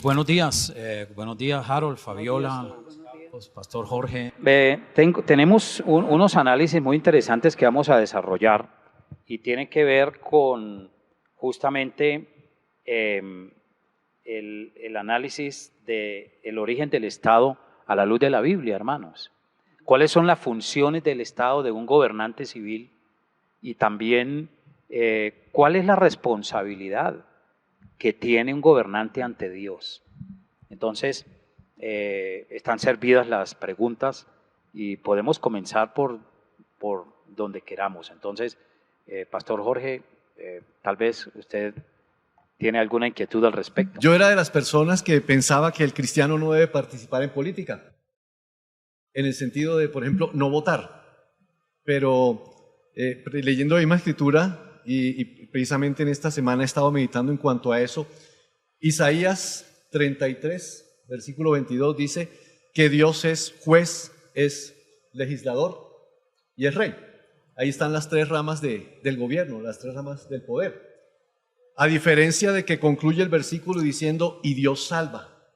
Buenos días Harold, Fabiola, Pastor Jorge. Tenemos unos análisis muy interesantes que vamos a desarrollar y tienen que ver con justamente el análisis del origen del Estado a la luz de la Biblia, hermanos. ¿Cuáles son las funciones del Estado de un gobernante civil? Y también, ¿cuál es la responsabilidad que tiene un gobernante ante Dios? Entonces, están servidas las preguntas y podemos comenzar por donde queramos. Entonces, Pastor Jorge, tal vez usted tiene alguna inquietud al respecto. Yo era de las personas que pensaba que el cristiano no debe participar en política, en el sentido de, por ejemplo, no votar. Pero leyendo la misma escritura y precisamente en esta semana he estado meditando en cuanto a eso, Isaías 33, versículo 22 dice que Dios es juez, es legislador y es rey. Ahí están las tres ramas del gobierno, las tres ramas del poder. A diferencia de que concluye el versículo diciendo, y Dios salva.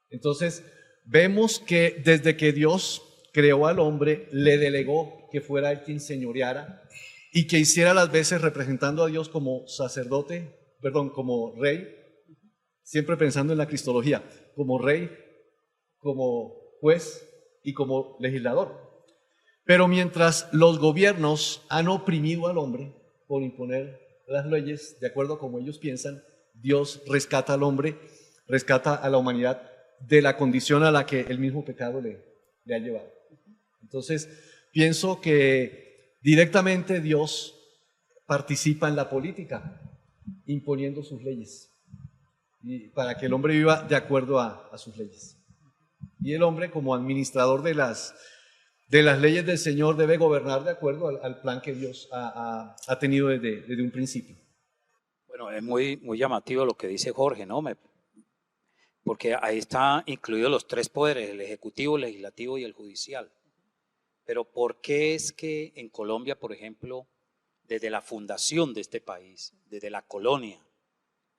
Entonces, vemos que desde que Dios creó al hombre, le delegó que fuera él quien señoreara y que hiciera las veces representando a Dios como sacerdote, como rey, siempre pensando en la cristología, como rey, como juez y como legislador. Pero mientras los gobiernos han oprimido al hombre por imponer las leyes de acuerdo a como ellos piensan, Dios rescata al hombre, rescata a la humanidad de la condición a la que el mismo pecado le ha llevado. Entonces, pienso que directamente Dios participa en la política, imponiendo sus leyes, y para que el hombre viva de acuerdo a sus leyes. Y el hombre, como administrador de las leyes del Señor, debe gobernar de acuerdo al plan que Dios ha tenido desde un principio. Bueno, es muy llamativo lo que dice Jorge, ¿no? Porque ahí están incluidos los tres poderes, el ejecutivo, el legislativo y el judicial. Pero ¿por qué es que en Colombia, por ejemplo, desde la fundación de este país, desde la colonia,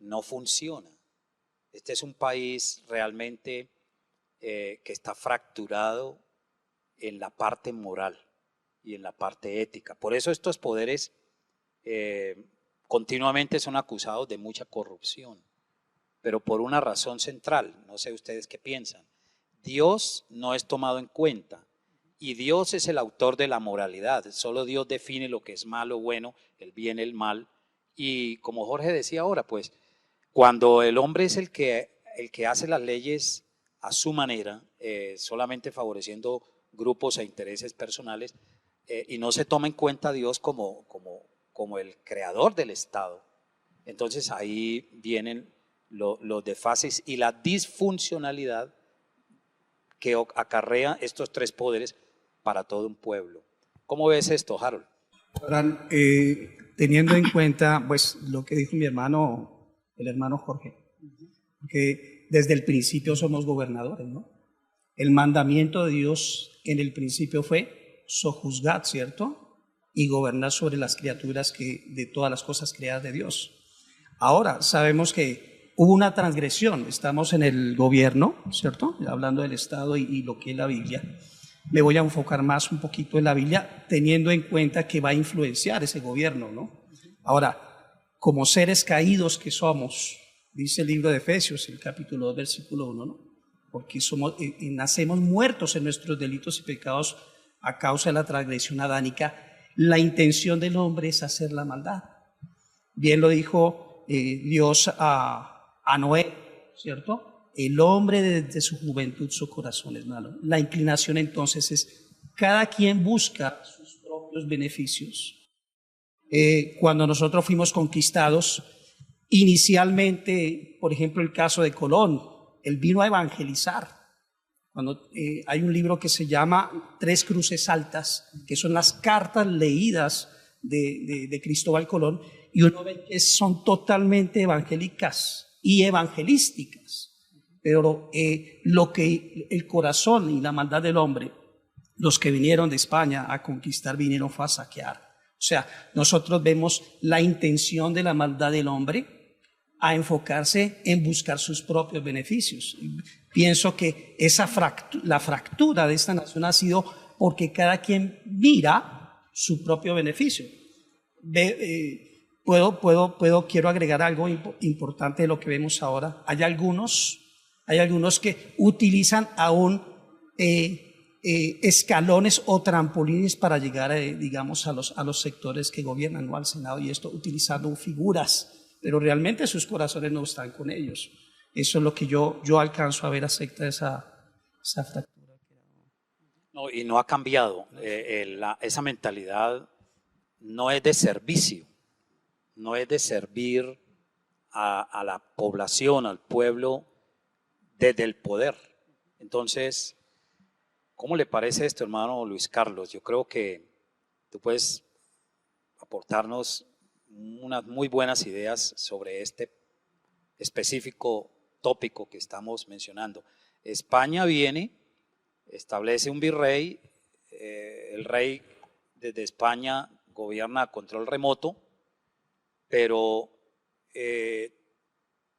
no funciona? Este es un país realmente que está fracturado en la parte moral y en la parte ética. Por eso estos poderes continuamente son acusados de mucha corrupción, pero por una razón central, no sé ustedes qué piensan. Dios no es tomado en cuenta y Dios es el autor de la moralidad. Solo Dios define lo que es malo, bueno, el bien, el mal. Y como Jorge decía ahora, pues cuando el hombre es el que hace las leyes a su manera, solamente favoreciendo grupos e intereses personales, y no se toma en cuenta a Dios como el creador del Estado, entonces ahí vienen los desfases y la disfuncionalidad que acarrea estos tres poderes para todo un pueblo. ¿Cómo ves esto, Harold? Teniendo en cuenta pues lo que dijo mi hermano, el hermano Jorge, que desde el principio somos gobernadores, ¿no? El mandamiento de Dios en el principio fue sojuzgar, ¿cierto? Y gobernar sobre las criaturas de todas las cosas creadas de Dios. Ahora sabemos que hubo una transgresión, estamos en el gobierno, ¿cierto? Hablando del Estado y lo que es la Biblia. Me voy a enfocar más un poquito en la Biblia, teniendo en cuenta que va a influenciar ese gobierno, ¿no? Ahora, como seres caídos que somos, dice el libro de Efesios, el capítulo 2, versículo 1, ¿no? Porque nacemos muertos en nuestros delitos y pecados a causa de la transgresión adánica. La intención del hombre es hacer la maldad. Bien lo dijo Dios a Noé, ¿cierto? El hombre desde su juventud su corazón es malo. La inclinación entonces es, cada quien busca sus propios beneficios. Cuando nosotros fuimos conquistados, inicialmente, por ejemplo, el caso de Colón, él vino a evangelizar. Cuando hay un libro que se llama Tres Cruces Altas, que son las cartas leídas de Cristóbal Colón, y uno ve que son totalmente evangélicas y evangelísticas. Pero lo que el corazón y la maldad del hombre, los que vinieron de España a conquistar, vinieron fue a saquear. O sea, nosotros vemos la intención de la maldad del hombre a enfocarse en buscar sus propios beneficios. Pienso que la fractura de esta nación ha sido porque cada quien mira su propio beneficio. Quiero agregar algo importante de lo que vemos ahora. Hay algunos que utilizan aún escalones o trampolines para llegar, digamos, a los sectores que gobiernan, ¿no? Al Senado, y esto utilizando figuras, pero realmente sus corazones no están con ellos. Eso es lo que yo alcanzo a ver acerca de esa fractura. No, y no ha cambiado. Esa mentalidad no es de servicio, no es de servir a la población, al pueblo, desde el poder. Entonces, ¿cómo le parece esto, hermano Luis Carlos? Yo creo que tú puedes aportarnos unas muy buenas ideas sobre este específico tópico que estamos mencionando. España viene, establece un virrey, el rey desde España gobierna a control remoto, pero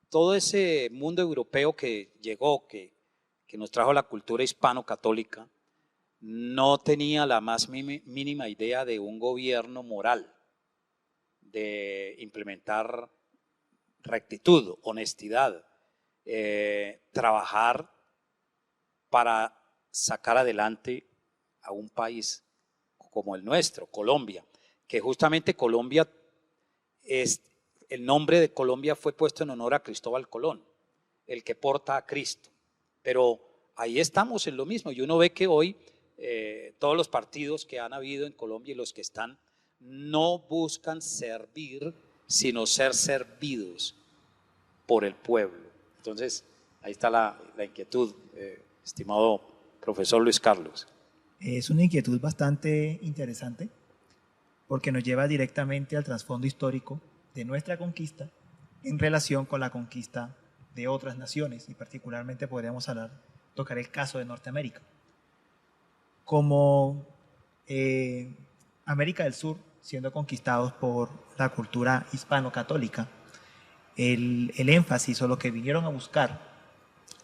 todo ese mundo europeo que llegó, que nos trajo la cultura hispano-católica, no tenía la más mínima idea de un gobierno moral, de implementar rectitud, honestidad, trabajar para sacar adelante a un país como el nuestro, Colombia, que justamente Colombia el nombre de Colombia fue puesto en honor a Cristóbal Colón, el que porta a Cristo. Pero ahí estamos en lo mismo, y uno ve que hoy todos los partidos que han habido en Colombia y los que están no buscan servir, sino ser servidos por el pueblo. Entonces, ahí está la inquietud, estimado profesor Luis Carlos. Es una inquietud bastante interesante porque nos lleva directamente al trasfondo histórico de nuestra conquista en relación con la conquista de otras naciones, y particularmente podríamos tocar el caso de Norteamérica. Como América del Sur, siendo conquistados por la cultura hispano-católica, el énfasis o lo que vinieron a buscar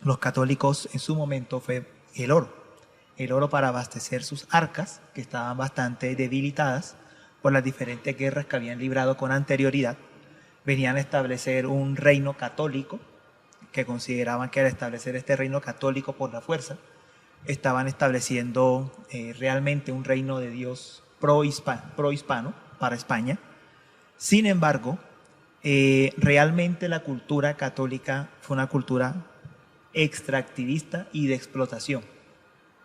los católicos en su momento fue el oro para abastecer sus arcas, que estaban bastante debilitadas por las diferentes guerras que habían librado con anterioridad. Venían a establecer un reino católico, que consideraban que al establecer este reino católico por la fuerza, estaban estableciendo realmente un reino de Dios pro-hispano para España. Sin embargo, realmente la cultura católica fue una cultura extractivista y de explotación.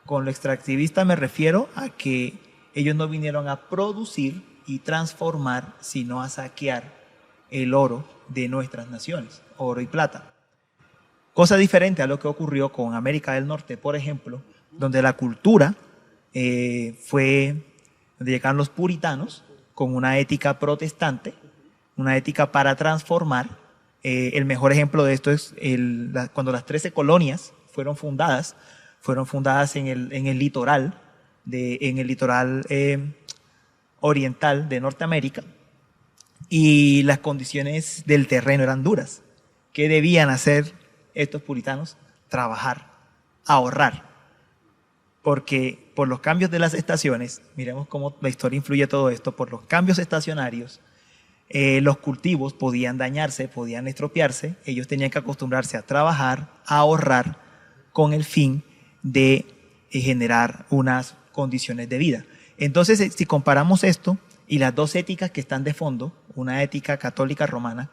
Con lo extractivista me refiero a que ellos no vinieron a producir y transformar, sino a saquear el oro de nuestras naciones, oro y plata. Cosa diferente a lo que ocurrió con América del Norte, por ejemplo, donde la cultura donde llegaron los puritanos con una ética protestante, una ética para transformar. El mejor ejemplo de esto es cuando las 13 colonias fueron fundadas en el litoral, oriental de Norteamérica, y las condiciones del terreno eran duras. ¿Qué debían hacer estos puritanos? Trabajar, ahorrar, porque por los cambios de las estaciones, miremos cómo la historia influye todo esto, por los cambios estacionarios, los cultivos podían dañarse, podían estropearse, ellos tenían que acostumbrarse a trabajar, a ahorrar, con el fin de generar unas condiciones de vida. Entonces, si comparamos esto y las dos éticas que están de fondo, una ética católica romana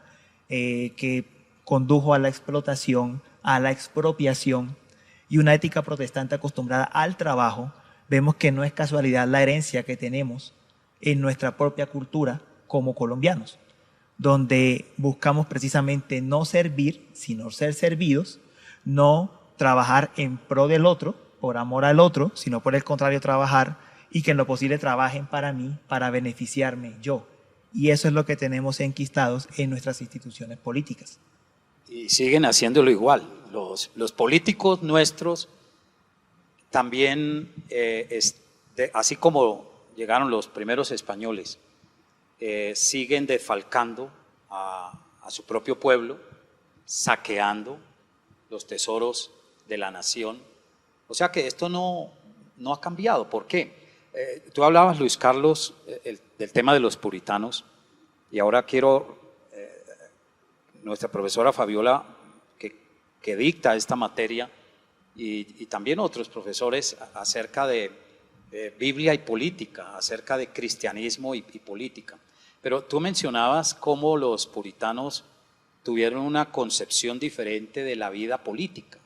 que condujo a la explotación, a la expropiación, y una ética protestante acostumbrada al trabajo, vemos que no es casualidad la herencia que tenemos en nuestra propia cultura como colombianos, donde buscamos precisamente no servir, sino ser servidos, no trabajar en pro del otro, por amor al otro, sino por el contrario trabajar, y que en lo posible trabajen para mí, para beneficiarme yo. Y eso es lo que tenemos enquistados en nuestras instituciones políticas. Y siguen haciéndolo igual. Los políticos nuestros también, así como llegaron los primeros españoles, siguen defalcando a a su propio pueblo, saqueando los tesoros de la nación. O sea que esto no ha cambiado. ¿Por qué? Tú hablabas, Luis Carlos, del tema de los puritanos, y ahora quiero, nuestra profesora Fabiola, que dicta esta materia, y también otros profesores acerca de Biblia y política, acerca de cristianismo y política. Pero tú mencionabas cómo los puritanos tuvieron una concepción diferente de la vida política,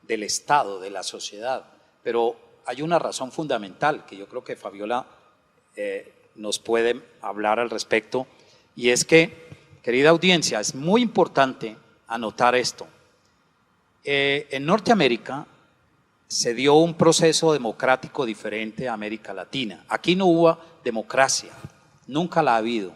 del Estado, de la sociedad. Pero hay una razón fundamental que yo creo que Fabiola nos puede hablar al respecto, y es que, querida audiencia, es muy importante anotar esto. En Norteamérica se dio un proceso democrático diferente a América Latina. Aquí no hubo democracia, nunca la ha habido.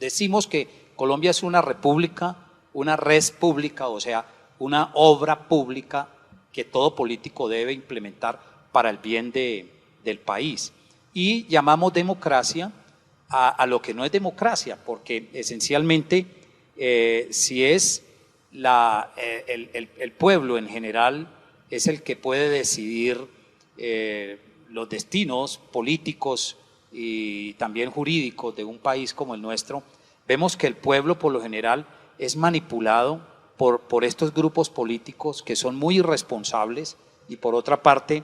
Decimos que Colombia es una república, una res pública, o sea, una obra pública que todo político debe implementar para el bien del país. Y llamamos democracia a lo que no es democracia, porque esencialmente si es el pueblo en general es el que puede decidir los destinos políticos y también jurídicos de un país como el nuestro, vemos que el pueblo por lo general es manipulado por estos grupos políticos que son muy irresponsables, y por otra parte,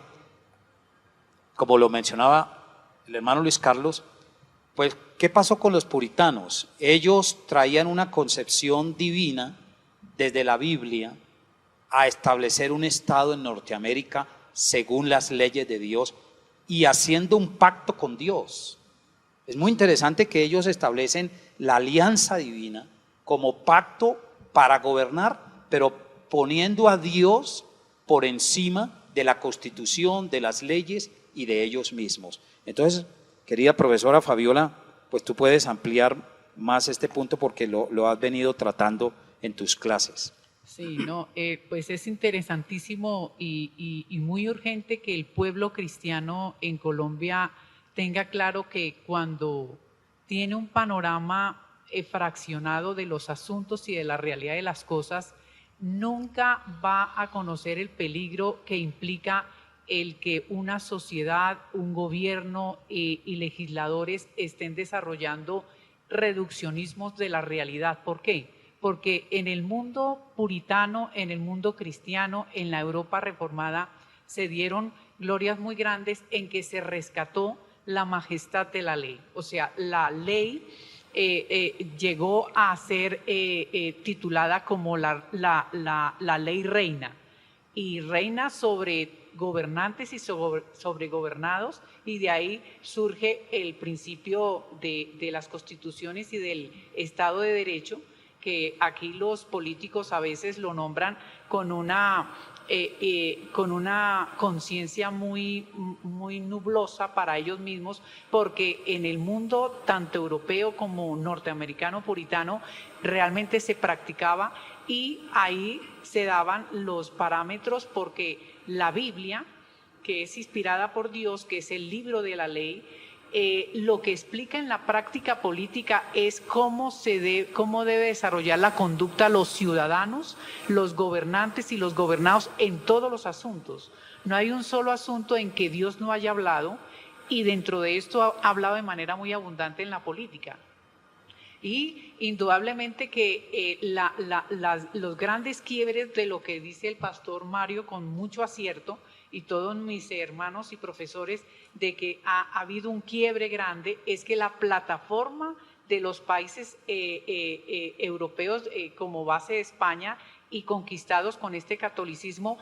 como lo mencionaba el hermano Luis Carlos, pues ¿qué pasó con los puritanos? Ellos traían una concepción divina desde la Biblia a establecer un Estado en Norteamérica según las leyes de Dios y haciendo un pacto con Dios. Es muy interesante que ellos establecen la alianza divina como pacto para gobernar, pero poniendo a Dios por encima de la Constitución, de las leyes y de ellos mismos. Entonces, querida profesora Fabiola, pues tú puedes ampliar más este punto porque lo has venido tratando en tus clases. Sí, no, pues es interesantísimo y muy urgente que el pueblo cristiano en Colombia tenga claro que cuando tiene un panorama fraccionado de los asuntos y de la realidad de las cosas, nunca va a conocer el peligro que implica el que una sociedad, un gobierno y legisladores estén desarrollando reduccionismos de la realidad. ¿Por qué? Porque en el mundo puritano, en el mundo cristiano, en la Europa reformada, se dieron glorias muy grandes en que se rescató la majestad de la ley. O sea, la ley llegó a ser titulada como la ley reina, y reina sobre gobernantes y sobre gobernados, y de ahí surge el principio de las constituciones y del Estado de Derecho, que aquí los políticos a veces lo nombran con una conciencia muy nublosa para ellos mismos, porque en el mundo tanto europeo como norteamericano puritano realmente se practicaba, y ahí se daban los parámetros, porque la Biblia, que es inspirada por Dios, que es el libro de la ley, lo que explica en la práctica política es cómo debe desarrollar la conducta los ciudadanos, los gobernantes y los gobernados en todos los asuntos. No hay un solo asunto en que Dios no haya hablado, y dentro de esto ha hablado de manera muy abundante en la política. Y indudablemente que los grandes quiebres de lo que dice el pastor Mario con mucho acierto, y todos mis hermanos y profesores, de que ha habido un quiebre grande, es que la plataforma de los países europeos como base de España y conquistados con este catolicismo,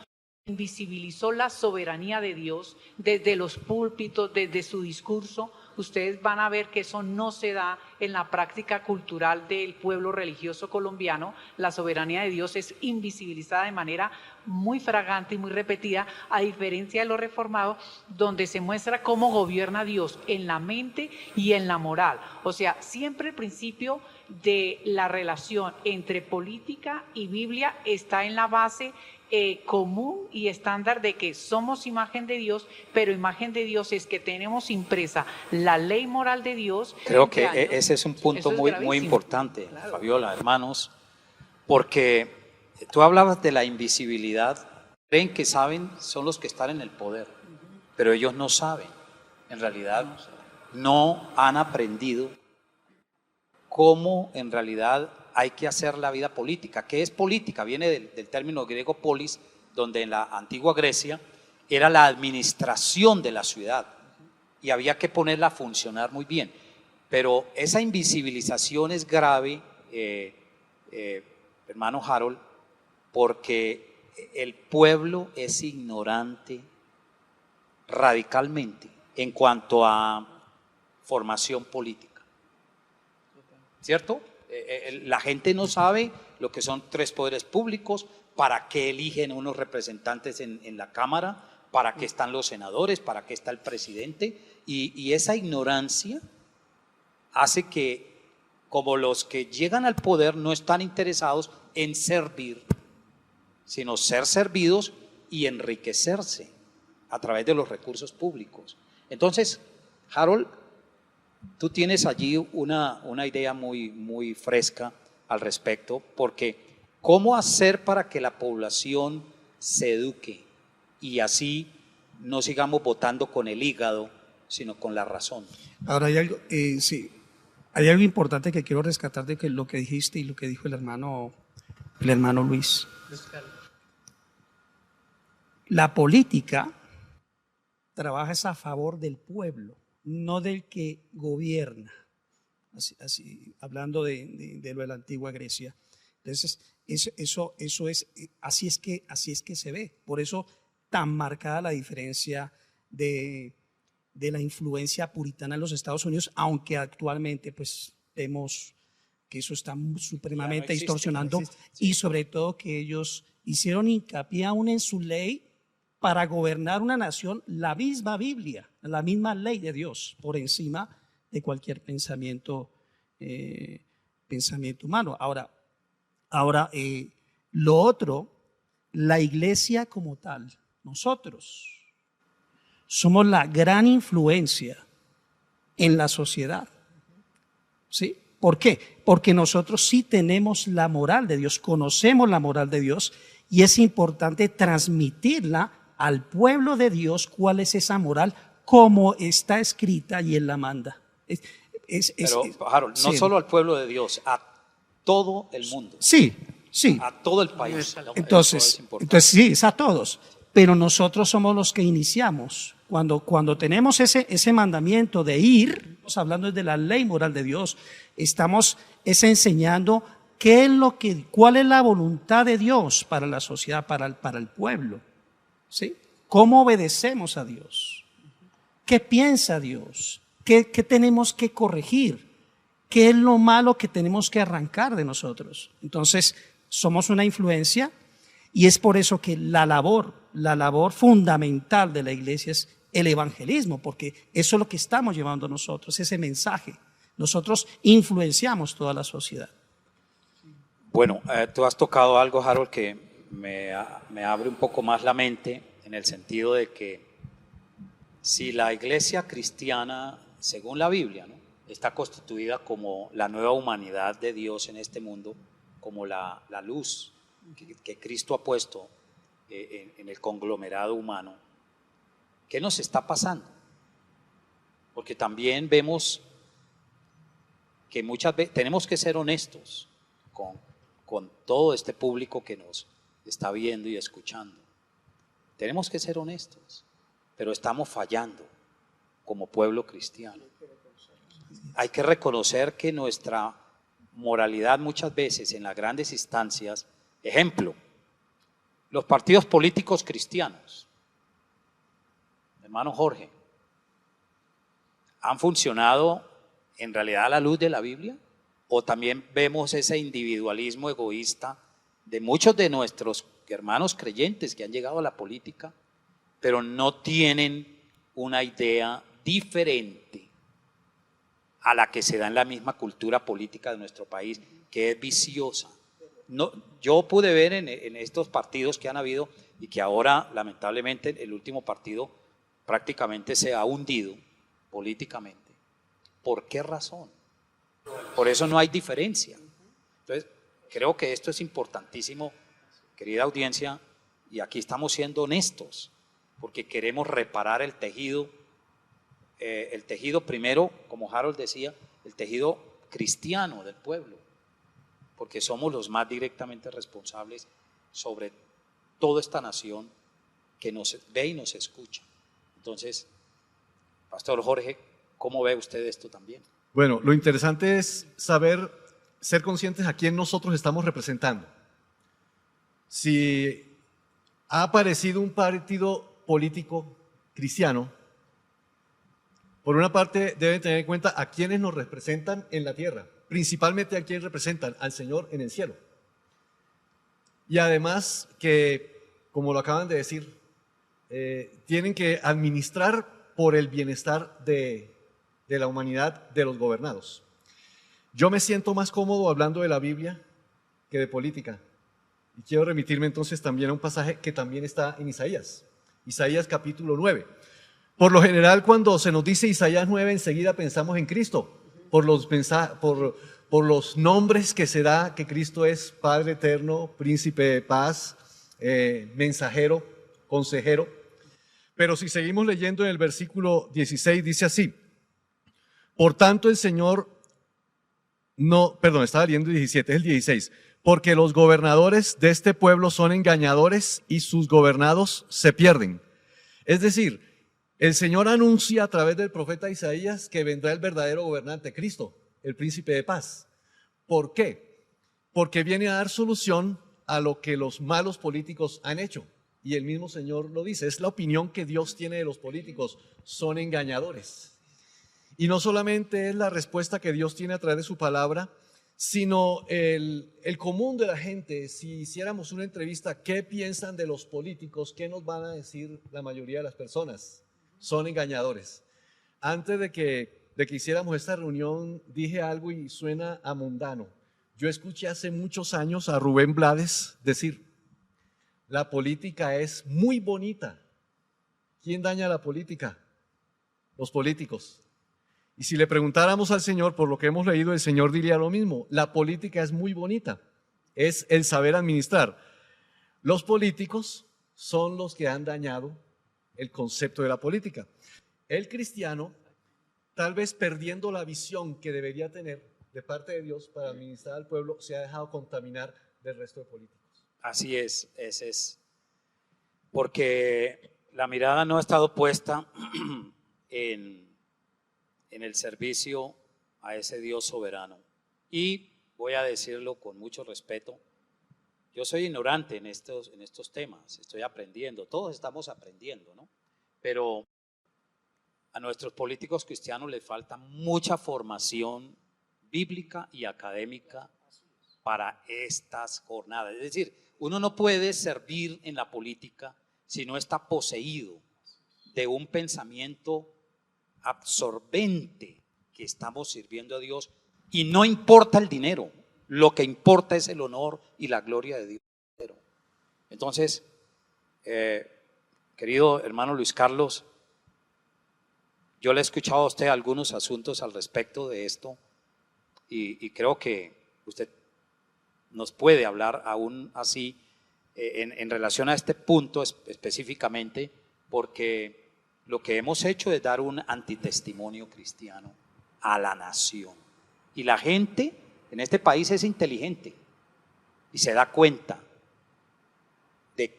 invisibilizó la soberanía de Dios desde los púlpitos, desde su discurso. Ustedes van a ver que eso no se da en la práctica cultural del pueblo religioso colombiano. La soberanía de Dios es invisibilizada de manera muy fragante y muy repetida, a diferencia de los reformados, donde se muestra cómo gobierna Dios en la mente y en la moral. O sea, siempre el principio de la relación entre política y Biblia está en la base común y estándar de que somos imagen de Dios, pero imagen de Dios es que tenemos impresa la ley moral de Dios. Creo que ese es un punto muy importante, claro. Fabiola, hermanos, porque tú hablabas de la invisibilidad. Creen que saben, son los que están en el poder, pero ellos no saben. En realidad no han aprendido cómo en realidad hay que hacer la vida política. ¿Qué es política? Viene del término griego polis, donde en la antigua Grecia era la administración de la ciudad y había que ponerla a funcionar muy bien. Pero esa invisibilización es grave, hermano Harold, porque el pueblo es ignorante radicalmente en cuanto a formación política. ¿Cierto? La gente no sabe lo que son 3 poderes públicos, para qué eligen unos representantes en la Cámara, para qué están los senadores, para qué está el presidente, y esa ignorancia hace que, como los que llegan al poder no están interesados en servir, sino ser servidos y enriquecerse a través de los recursos públicos. Entonces, Harold, tú tienes allí una idea muy fresca al respecto, porque ¿cómo hacer para que la población se eduque y así no sigamos votando con el hígado, sino con la razón? Ahora hay algo, sí, hay algo importante que quiero rescatar de lo que dijiste y lo que dijo el hermano Luis. La política trabaja a favor del pueblo, no del que gobierna. Así hablando de lo de la antigua Grecia. Entonces, eso es, así es que se ve. Por eso tan marcada la diferencia de la influencia puritana en los Estados Unidos, aunque actualmente pues vemos que eso está supremamente distorsionando, y sobre todo que ellos hicieron hincapié aún en su ley para gobernar una nación, la misma Biblia, la misma ley de Dios, por encima de cualquier pensamiento humano. Ahora lo otro, la iglesia como tal, nosotros somos la gran influencia en la sociedad. ¿Sí? ¿Por qué? Porque nosotros sí tenemos la moral de Dios, conocemos la moral de Dios, y es importante transmitirla al pueblo de Dios. ¿Cuál es esa moral? Como está escrita y Él la manda. Pero, Harold, no solo al pueblo de Dios, a todo el mundo. Sí. A todo el país. Entonces sí, es a todos. Pero nosotros somos los que iniciamos. Cuando tenemos ese mandamiento de ir, estamos hablando de la ley moral de Dios, estamos enseñando cuál es la voluntad de Dios para la sociedad, para el pueblo. ¿Sí? ¿Cómo obedecemos a Dios? ¿Qué piensa Dios? ¿Qué tenemos que corregir? ¿Qué es lo malo que tenemos que arrancar de nosotros? Entonces, somos una influencia, y es por eso que la labor fundamental de la iglesia es el evangelismo, porque eso es lo que estamos llevando nosotros, ese mensaje. Nosotros influenciamos toda la sociedad. Bueno, tú has tocado algo, Harold, que me abre un poco más la mente, en el sentido de que si la iglesia cristiana, según la Biblia, ¿no?, está constituida como la nueva humanidad de Dios en este mundo, como la luz que Cristo ha puesto en el conglomerado humano, ¿qué nos está pasando? Porque también vemos que muchas veces tenemos que ser honestos con todo este público que nos está viendo y escuchando. Tenemos que ser honestos, pero estamos fallando como pueblo cristiano. Hay que reconocer que nuestra moralidad muchas veces en las grandes instancias, ejemplo, los partidos políticos cristianos, hermano Jorge, ¿han funcionado en realidad a la luz de la Biblia? ¿O también vemos ese individualismo egoísta de muchos de nuestros hermanos creyentes que han llegado a la política, pero no tienen una idea diferente a la que se da en la misma cultura política de nuestro país, que es viciosa. No, yo pude ver en estos partidos que han habido y que ahora lamentablemente el último partido prácticamente se ha hundido políticamente. ¿Por qué razón? Por eso no hay diferencia. Entonces, creo que esto es importantísimo, querida audiencia, y aquí estamos siendo honestos, porque queremos reparar el tejido primero, como Harold decía, el tejido cristiano del pueblo, porque somos los más directamente responsables sobre toda esta nación que nos ve y nos escucha. Entonces, Pastor Jorge, ¿cómo ve usted esto también? Bueno, lo interesante es saber, ser conscientes a quién nosotros estamos representando. Si ha aparecido un partido político cristiano, por una parte deben tener en cuenta a quienes nos representan en la tierra, principalmente a quienes representan al Señor en el cielo. Y además que, como lo acaban de decir, tienen que administrar por el bienestar de la humanidad, de los gobernados. Yo me siento más cómodo hablando de la Biblia que de política. Y quiero remitirme entonces también a un pasaje que también está en Isaías capítulo 9. Por lo general, cuando se nos dice Isaías 9, enseguida pensamos en Cristo, por los nombres que se da, que Cristo es Padre eterno, Príncipe de paz, mensajero, consejero. Pero si seguimos leyendo en el versículo 16, dice así: por tanto el Señor, estaba leyendo el 17, es el 16. Porque los gobernadores de este pueblo son engañadores y sus gobernados se pierden. Es decir, el Señor anuncia a través del profeta Isaías que vendrá el verdadero gobernante, Cristo, el príncipe de paz. ¿Por qué? Porque viene a dar solución a lo que los malos políticos han hecho. Y el mismo Señor lo dice, es la opinión que Dios tiene de los políticos, son engañadores. Y no solamente es la respuesta que Dios tiene a través de su palabra, sino el común de la gente. Si hiciéramos una entrevista, ¿qué piensan de los políticos? ¿Qué nos van a decir la mayoría de las personas? Son engañadores. Antes de que hiciéramos esta reunión, dije algo y suena a mundano. Yo escuché hace muchos años a Rubén Blades decir: la política es muy bonita. ¿Quién daña la política? Los políticos. Y si le preguntáramos al Señor por lo que hemos leído, el Señor diría lo mismo. La política es muy bonita, es el saber administrar. Los políticos son los que han dañado el concepto de la política. El cristiano, tal vez perdiendo la visión que debería tener de parte de Dios para administrar al pueblo, se ha dejado contaminar del resto de políticos. Así es, ese es. Porque la mirada no ha estado puesta en el servicio a ese Dios soberano. Y voy a decirlo con mucho respeto, yo soy ignorante en estos temas, estoy aprendiendo, todos estamos aprendiendo, ¿no? Pero a nuestros políticos cristianos les falta mucha formación bíblica y académica para estas jornadas. Es decir, uno no puede servir en la política si no está poseído de un pensamiento absorbente que estamos sirviendo a Dios, y no importa el dinero, lo que importa es el honor y la gloria de Dios. Entonces, querido hermano Luis Carlos, yo le he escuchado a usted algunos asuntos al respecto de esto y creo que usted nos puede hablar aún así en relación a este punto específicamente, porque lo que hemos hecho es dar un antitestimonio cristiano a la nación. Y la gente en este país es inteligente y se da cuenta de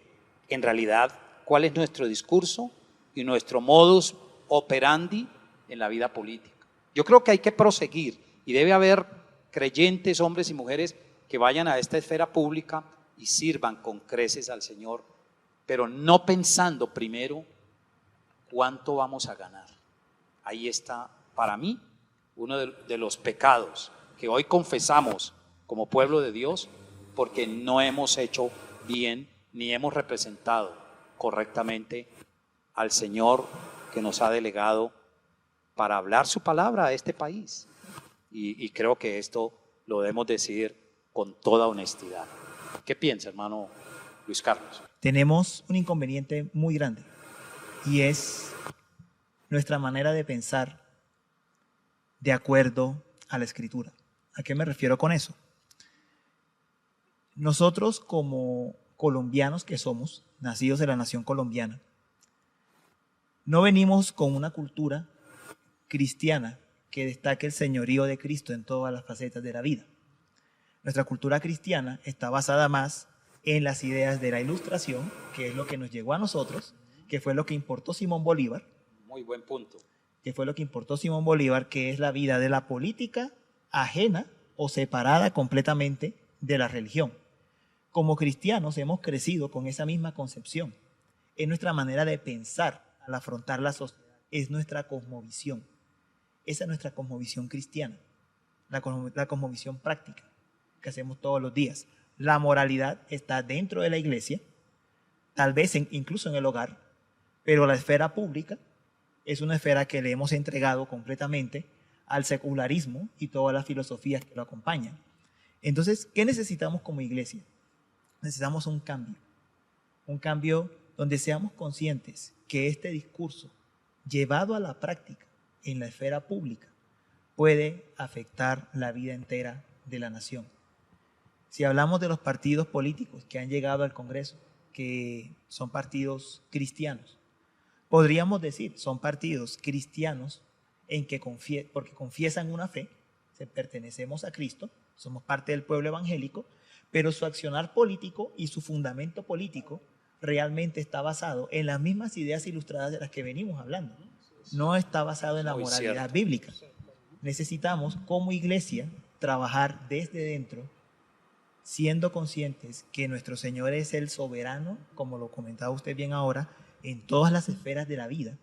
en realidad cuál es nuestro discurso y nuestro modus operandi en la vida política. Yo creo que hay que proseguir y debe haber creyentes, hombres y mujeres, que vayan a esta esfera pública y sirvan con creces al Señor, pero no pensando primero ¿cuánto vamos a ganar? Ahí está, para mí, uno de los pecados que hoy confesamos como pueblo de Dios, porque no hemos hecho bien ni hemos representado correctamente al Señor que nos ha delegado para hablar su palabra a este país. y creo que esto lo debemos decir con toda honestidad. ¿Qué piensa, hermano Luis Carlos? Tenemos un inconveniente muy grande y es nuestra manera de pensar de acuerdo a la Escritura. ¿A qué me refiero con eso? Nosotros como colombianos que somos, nacidos de la nación colombiana, no venimos con una cultura cristiana que destaque el señorío de Cristo en todas las facetas de la vida. Nuestra cultura cristiana está basada más en las ideas de la Ilustración, que es lo que nos llegó a nosotros, que fue lo que importó Simón Bolívar. Muy buen punto. Que fue lo que importó Simón Bolívar, que es la vida de la política ajena o separada completamente de la religión. Como cristianos hemos crecido con esa misma concepción. Es nuestra manera de pensar al afrontar la sociedad, es nuestra cosmovisión. Esa es nuestra cosmovisión cristiana, la cosmovisión práctica que hacemos todos los días. La moralidad está dentro de la iglesia, tal vez incluso en el hogar, pero la esfera pública es una esfera que le hemos entregado completamente al secularismo y todas las filosofías que lo acompañan. Entonces, ¿qué necesitamos como iglesia? Necesitamos un cambio donde seamos conscientes que este discurso llevado a la práctica en la esfera pública puede afectar la vida entera de la nación. Si hablamos de los partidos políticos que han llegado al Congreso, que son partidos cristianos, podríamos decir, son partidos cristianos porque confiesan una fe, pertenecemos a Cristo, somos parte del pueblo evangélico, pero su accionar político y su fundamento político realmente está basado en las mismas ideas ilustradas de las que venimos hablando. No está basado en la moralidad bíblica. Necesitamos, como iglesia, trabajar desde dentro, siendo conscientes que nuestro Señor es el soberano, como lo comentaba usted bien ahora, en todas las esferas de la vida,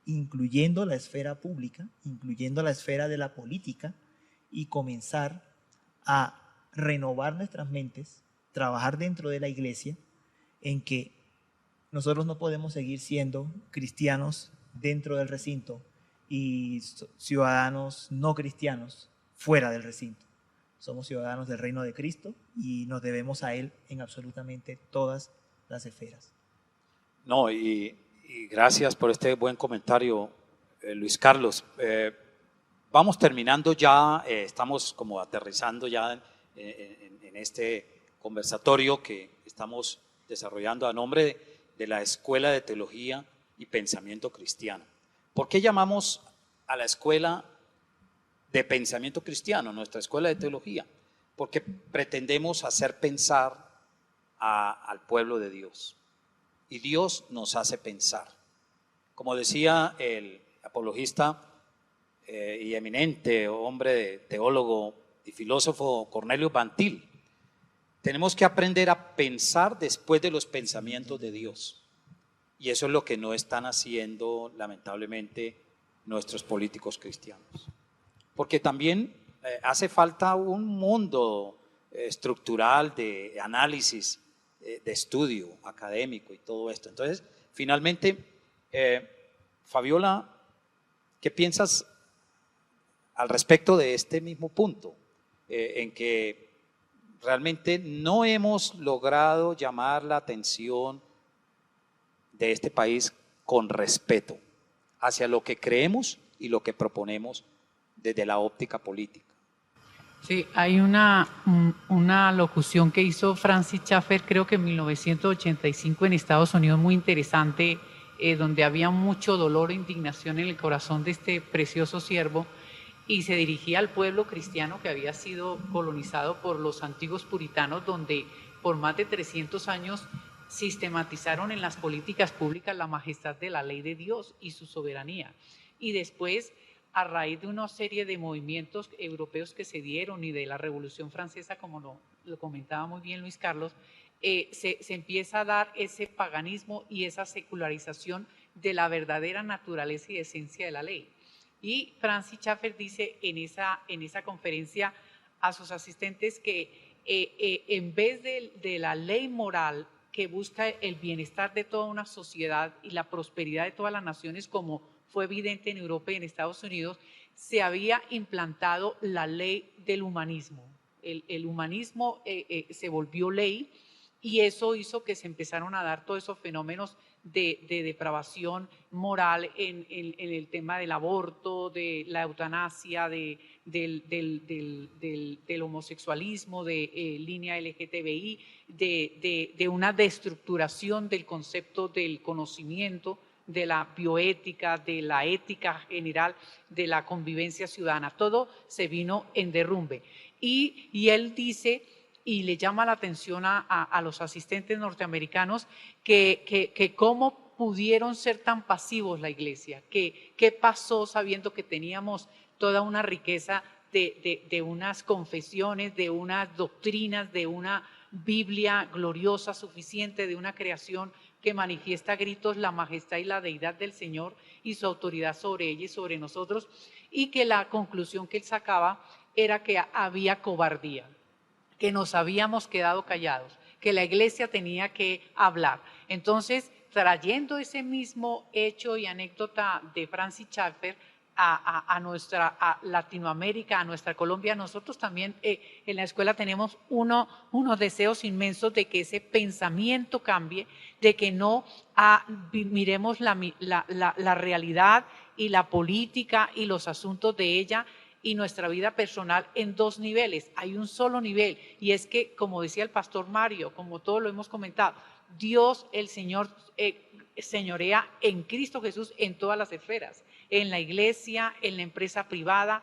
incluyendo la esfera pública, incluyendo la esfera de la política, y comenzar a renovar nuestras mentes, trabajar dentro de la iglesia, en que nosotros no podemos seguir siendo cristianos dentro del recinto y ciudadanos no cristianos fuera del recinto. Somos ciudadanos del reino de Cristo y nos debemos a Él en absolutamente todas las esferas. No, y gracias por este buen comentario, Luis Carlos. Vamos terminando ya, estamos como aterrizando ya en este conversatorio que estamos desarrollando a nombre de la Escuela de Teología y Pensamiento Cristiano. ¿Por qué llamamos a la Escuela de Pensamiento Cristiano nuestra Escuela de Teología? Porque pretendemos hacer pensar al pueblo de Dios. Y Dios nos hace pensar. Como decía el apologista y eminente hombre teólogo y filósofo Cornelio Bantil, tenemos que aprender a pensar después de los pensamientos de Dios. Y eso es lo que no están haciendo, lamentablemente, nuestros políticos cristianos. Porque también hace falta un mundo estructural de análisis, de estudio académico y todo esto. Entonces, finalmente, Fabiola, ¿qué piensas al respecto de este mismo punto? En que realmente no hemos logrado llamar la atención de este país con respeto hacia lo que creemos y lo que proponemos desde la óptica política. Sí, hay una locución que hizo Francis Schaeffer, creo que en 1985 en Estados Unidos, muy interesante, donde había mucho dolor e indignación en el corazón de este precioso siervo, y se dirigía al pueblo cristiano que había sido colonizado por los antiguos puritanos, donde por más de 300 años sistematizaron en las políticas públicas la majestad de la ley de Dios y su soberanía. Y después, a raíz de una serie de movimientos europeos que se dieron y de la Revolución Francesa, como lo comentaba muy bien Luis Carlos, se empieza a dar ese paganismo y esa secularización de la verdadera naturaleza y esencia de la ley. Y Francis Schaeffer dice en esa conferencia a sus asistentes que en vez de la ley moral que busca el bienestar de toda una sociedad y la prosperidad de todas las naciones, como fue evidente en Europa y en Estados Unidos, se había implantado la ley del humanismo. El humanismo se volvió ley y eso hizo que se empezaron a dar todos esos fenómenos de depravación moral en el tema del aborto, de la eutanasia, del homosexualismo, de línea LGTBI, de una destructuración del concepto del conocimiento, de la bioética, de la ética general, de la convivencia ciudadana. Todo se vino en derrumbe. Y él dice, y le llama la atención a los asistentes norteamericanos, que cómo pudieron ser tan pasivos la iglesia, qué pasó sabiendo que teníamos toda una riqueza de unas confesiones, de unas doctrinas, de una Biblia gloriosa, suficiente, de una creación que manifiesta a gritos la majestad y la deidad del Señor y su autoridad sobre ella y sobre nosotros, y que la conclusión que él sacaba era que había cobardía, que nos habíamos quedado callados, que la iglesia tenía que hablar. Entonces, trayendo ese mismo hecho y anécdota de Francis Schaeffer a Latinoamérica, a nuestra Colombia, nosotros también en la escuela tenemos unos deseos inmensos de que ese pensamiento cambie, de que no miremos la realidad y la política y los asuntos de ella y nuestra vida personal en dos niveles. Hay un solo nivel y es que, como decía el pastor Mario, como todos lo hemos comentado, Dios, el Señor, señorea en Cristo Jesús en todas las esferas, en la iglesia, en la empresa privada,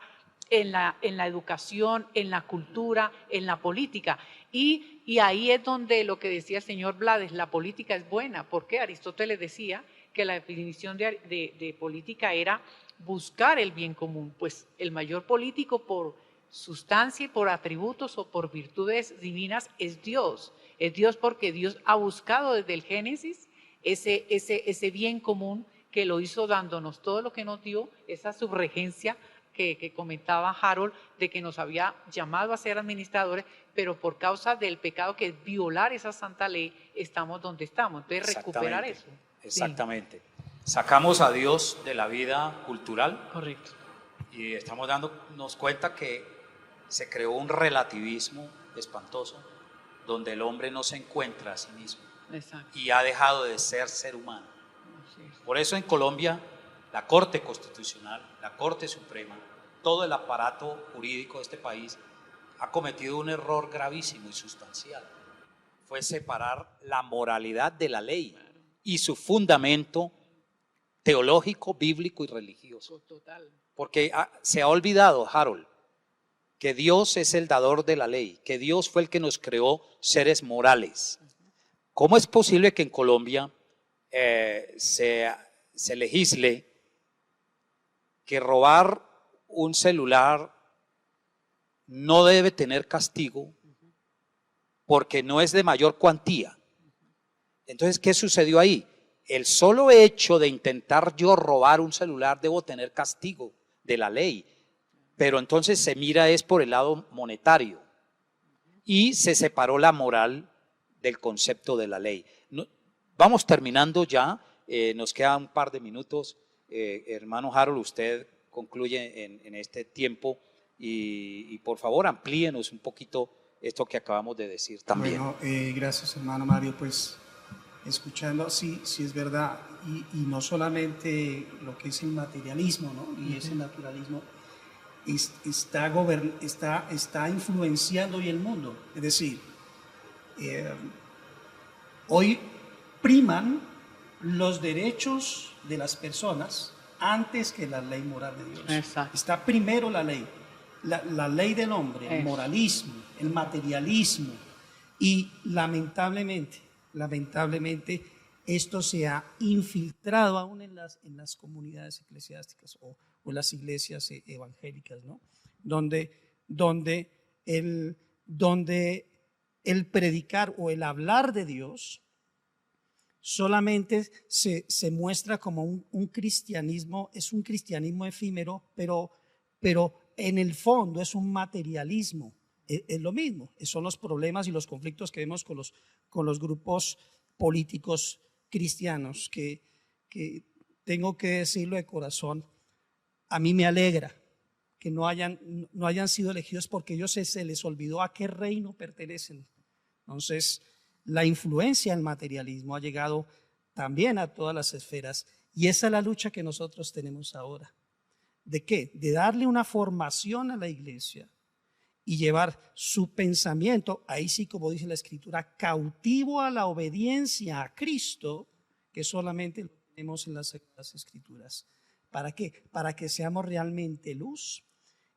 en la educación, en la cultura, en la política. Y ahí es donde lo que decía el señor Blades, la política es buena, porque Aristóteles decía que la definición de política era buscar el bien común, pues el mayor político por sustancia y por atributos o por virtudes divinas es Dios porque Dios ha buscado desde el Génesis ese bien común que lo hizo dándonos todo lo que nos dio, esa subregencia que comentaba Harold, de que nos había llamado a ser administradores, pero por causa del pecado que es violar esa santa ley, estamos donde estamos. Entonces recuperar eso. Exactamente. Sí. Sacamos a Dios de la vida cultural. Correcto. Y estamos dándonos cuenta que se creó un relativismo espantoso, donde el hombre no se encuentra a sí mismo. Exacto. Y ha dejado de ser humano. Por eso en Colombia, la Corte Constitucional, la Corte Suprema, todo el aparato jurídico de este país ha cometido un error gravísimo y sustancial. Fue separar la moralidad de la ley y su fundamento teológico, bíblico y religioso. Total. Porque se ha olvidado, Harold, que Dios es el dador de la ley, que Dios fue el que nos creó seres morales. ¿Cómo es posible que en Colombia se legisle que robar un celular no debe tener castigo porque no es de mayor cuantía? Entonces, ¿qué sucedió ahí? El solo hecho de intentar yo robar un celular debo tener castigo de la ley, pero entonces se mira es por el lado monetario y se separó la moral del concepto de la ley. Vamos terminando ya, nos queda un par de minutos. Hermano Harold, usted concluye en este tiempo y por favor amplíenos un poquito esto que acabamos de decir también. Bueno, gracias hermano Mario, pues escuchando, sí es verdad, y no solamente lo que es el materialismo, ¿no? Y ese naturalismo está influenciando hoy el mundo. Es decir, hoy priman los derechos de las personas antes que la ley moral de Dios. Exacto. Está primero la ley del hombre, el moralismo, el materialismo, y lamentablemente esto se ha infiltrado aún en las comunidades eclesiásticas o en las iglesias evangélicas, ¿no? Donde el predicar o el hablar de Dios solamente se muestra como un cristianismo, es un cristianismo efímero, pero en el fondo es un materialismo. Es lo mismo, son los problemas y los conflictos que vemos con los grupos políticos cristianos, que tengo que decirlo de corazón, a mí me alegra que no hayan sido elegidos porque ellos se les olvidó a qué reino pertenecen. Entonces, la influencia del materialismo ha llegado también a todas las esferas, y esa es la lucha que nosotros tenemos ahora. ¿De qué? De darle una formación a la iglesia y llevar su pensamiento, ahí sí, como dice la Escritura, cautivo a la obediencia a Cristo, que solamente lo tenemos en las Escrituras. ¿Para qué? Para que seamos realmente luz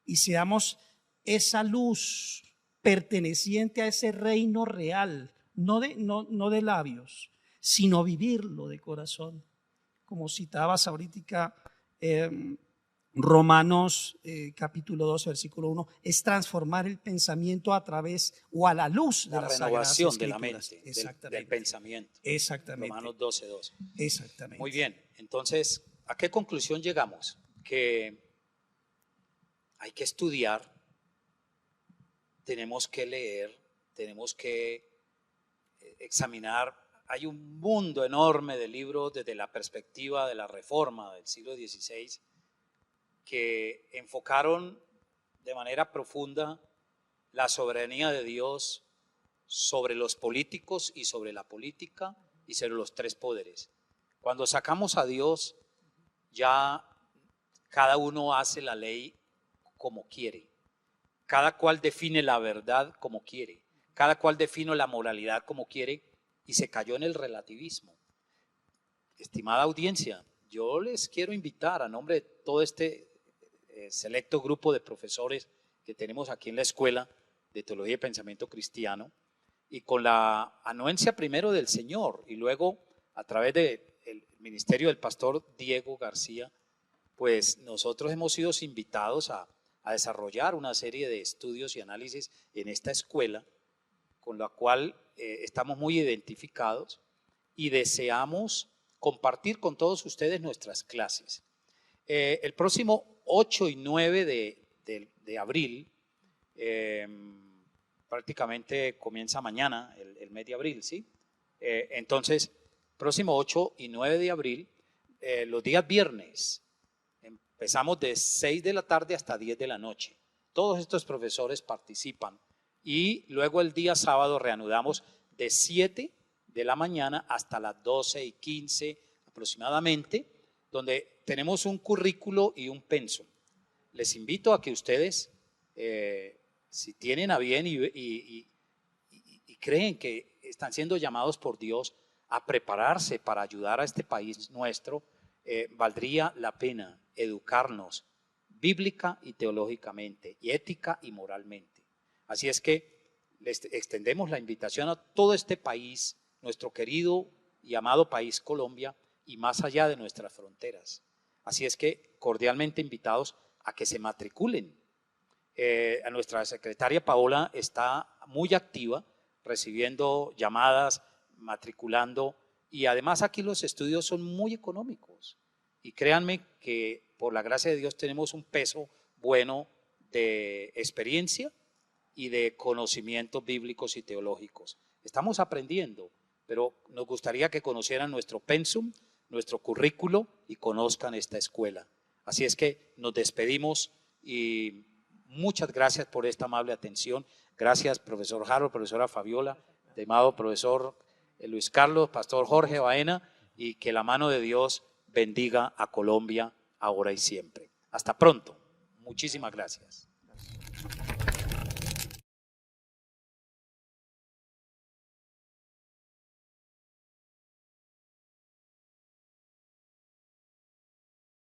y seamos esa luz perteneciente a ese reino real, no de labios, sino vivirlo de corazón. Como citabas ahorita, Romanos capítulo 12, versículo 1, es transformar el pensamiento a través o a la luz de La las renovación Sagradas de la Escrituras. mente, Exactamente. del pensamiento. Exactamente. Romanos 12:2. Exactamente. Muy bien, entonces, ¿a qué conclusión llegamos? Que hay que estudiar, tenemos que leer, tenemos que examinar. Hay un mundo enorme de libros desde la perspectiva de la Reforma del siglo XVI que enfocaron de manera profunda la soberanía de Dios sobre los políticos y sobre la política y sobre los tres poderes. Cuando sacamos a Dios, ya cada uno hace la ley como quiere, cada cual define la verdad como quiere, cada cual define la moralidad como quiere, y se cayó en el relativismo. Estimada audiencia, yo les quiero invitar a nombre de todo este selecto grupo de profesores que tenemos aquí en la Escuela de Teología y Pensamiento Cristiano, y con la anuencia primero del Señor y luego a través del ministerio del pastor Diego García, pues nosotros hemos sido invitados a desarrollar una serie de estudios y análisis en esta escuela, con la cual estamos muy identificados y deseamos compartir con todos ustedes nuestras clases. El próximo 8 y 9 de abril, prácticamente comienza mañana el mes de abril, ¿sí? Entonces, próximo 8 y 9 de abril, los días viernes, empezamos de 6 de la tarde hasta 10 de la noche. Todos estos profesores participan y luego el día sábado reanudamos de 7 de la mañana hasta las 12:15 aproximadamente, donde tenemos un currículo y un pensum. Les invito a que ustedes, si tienen a bien y creen que están siendo llamados por Dios a prepararse para ayudar a este país nuestro, valdría la pena educarnos bíblica y teológicamente, y ética y moralmente. Así es que les extendemos la invitación a todo este país, nuestro querido y amado país Colombia, y más allá de nuestras fronteras. Así es que cordialmente invitados a que se matriculen. A nuestra secretaria Paola está muy activa, recibiendo llamadas, matriculando, y además aquí los estudios son muy económicos. Y créanme que por la gracia de Dios tenemos un peso bueno de experiencia y de conocimientos bíblicos y teológicos. Estamos aprendiendo, pero nos gustaría que conocieran nuestro pensum, nuestro currículo y conozcan esta escuela. Así es que nos despedimos y muchas gracias por esta amable atención. Gracias, profesor Harold, profesora Fabiola, estimado profesor Luis Carlos, pastor Jorge Baena, y que la mano de Dios bendiga a Colombia ahora y siempre. Hasta pronto. Muchísimas gracias.